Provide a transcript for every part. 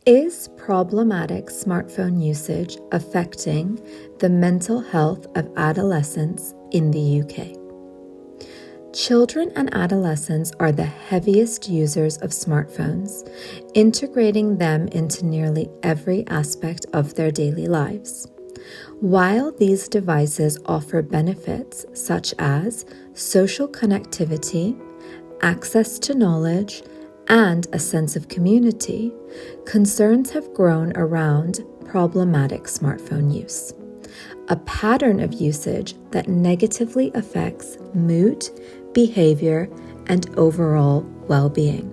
Is problematic smartphone usage affecting the mental health of adolescents in the UK? Children and adolescents are the heaviest users of smartphones, integrating them into nearly every aspect of their daily lives. While these devices offer benefits such as social connectivity, access to knowledge, and a sense of community, concerns have grown around problematic smartphone use, a pattern of usage that negatively affects mood, behavior, and overall well-being.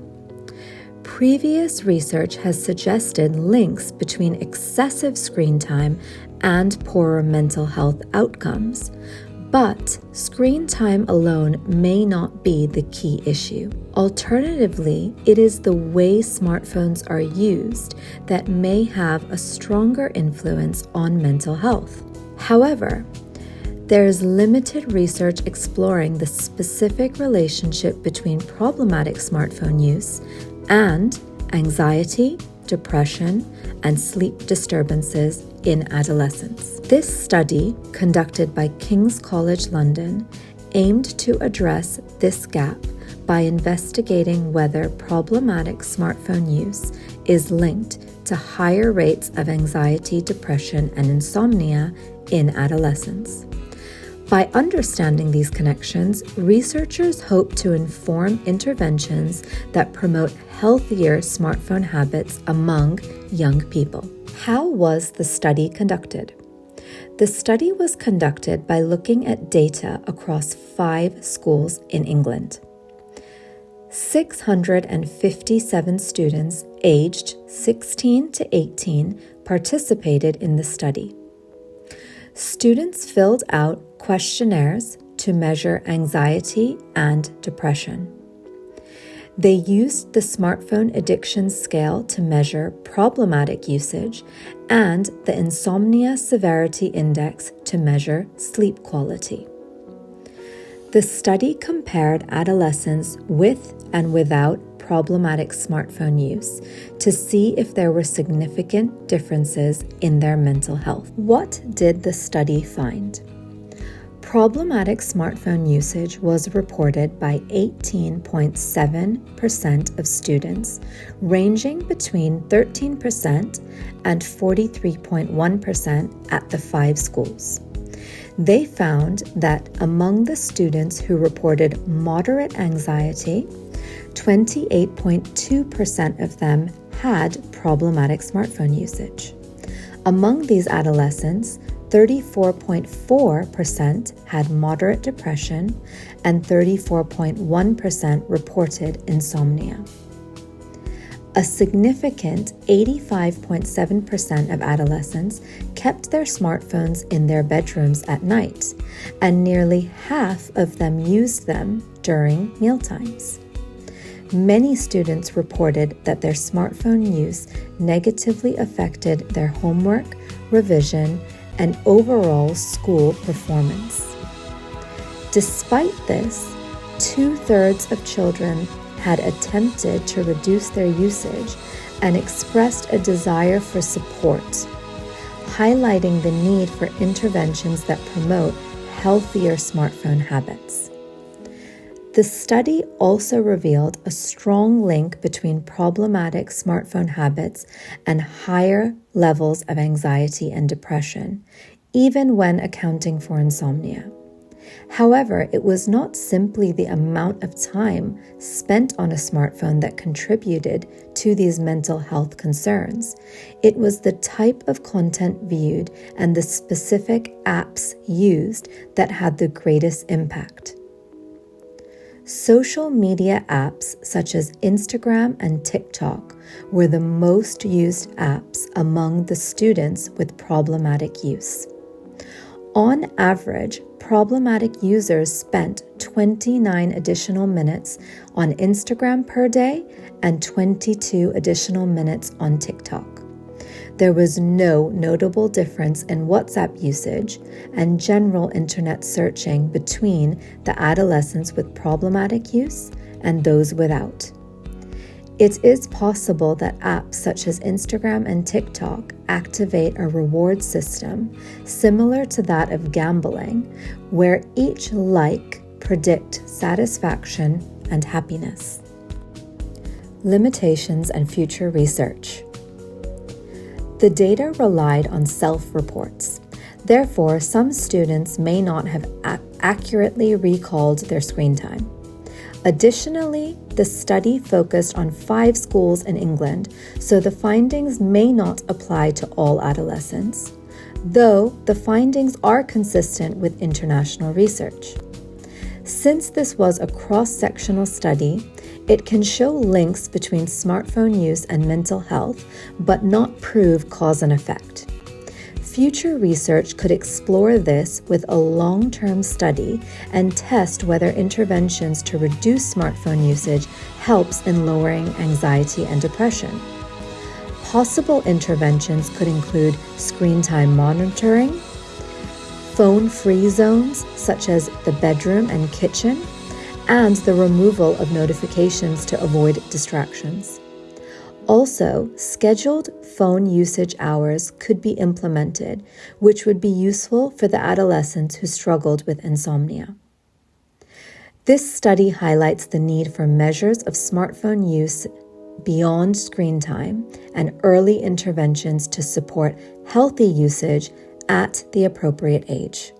Previous research has suggested links between excessive screen time and poorer mental health outcomes, but screen time alone may not be the key issue. Alternatively, it is the way smartphones are used that may have a stronger influence on mental health. However, there is limited research exploring the specific relationship between problematic smartphone use and anxiety, depression, and sleep disturbances in adolescents. This study, conducted by King's College London, aimed to address this gap by investigating whether problematic smartphone use is linked to higher rates of anxiety, depression, and insomnia in adolescents. By understanding these connections, researchers hope to inform interventions that promote healthier smartphone habits among young people. How was the study conducted? The study was conducted by looking at data across 5 schools in England. 657 students aged 16 to 18 participated in the study. Students filled out questionnaires to measure anxiety and depression. They used the smartphone addiction scale to measure problematic usage and the insomnia severity index to measure sleep quality. The study compared adolescents with and without problematic smartphone use to see if there were significant differences in their mental health. What did the study find? Problematic smartphone usage was reported by 18.7% of students, ranging between 13% and 43.1% at the 5 schools. They found that among the students who reported moderate anxiety, 28.2% of them had problematic smartphone usage. Among these adolescents, 34.4% had moderate depression and 34.1% reported insomnia. A significant 85.7% of adolescents kept their smartphones in their bedrooms at night, and nearly half of them used them during mealtimes. Many students reported that their smartphone use negatively affected their homework, revision, and overall school performance. Despite this, 2/3 of children had attempted to reduce their usage and expressed a desire for support, highlighting the need for interventions that promote healthier smartphone habits. The study also revealed a strong link between problematic smartphone habits and higher levels of anxiety and depression, even when accounting for insomnia. However, it was not simply the amount of time spent on a smartphone that contributed to these mental health concerns. It was the type of content viewed and the specific apps used that had the greatest impact. Social media apps such as Instagram and TikTok were the most used apps among the students with problematic use. On average, problematic users spent 29 additional minutes on Instagram per day and 22 additional minutes on TikTok. There was no notable difference in WhatsApp usage and general internet searching between the adolescents with problematic use and those without. It is possible that apps such as Instagram and TikTok activate a reward system similar to that of gambling, where each like predicts satisfaction and happiness. Limitations and future research. The data relied on self-reports. Therefore, some students may not have accurately recalled their screen time. Additionally, the study focused on 5 schools in England, so the findings may not apply to all adolescents, though the findings are consistent with international research. Since this was a cross-sectional study, it can show links between smartphone use and mental health, but not prove cause and effect. Future research could explore this with a long-term study and test whether interventions to reduce smartphone usage helps in lowering anxiety and depression. Possible interventions could include screen time monitoring, phone-free zones such as the bedroom and kitchen, and the removal of notifications to avoid distractions. Also, scheduled phone usage hours could be implemented, which would be useful for the adolescents who struggled with insomnia. This study highlights the need for measures of smartphone use beyond screen time and early interventions to support healthy usage at the appropriate age.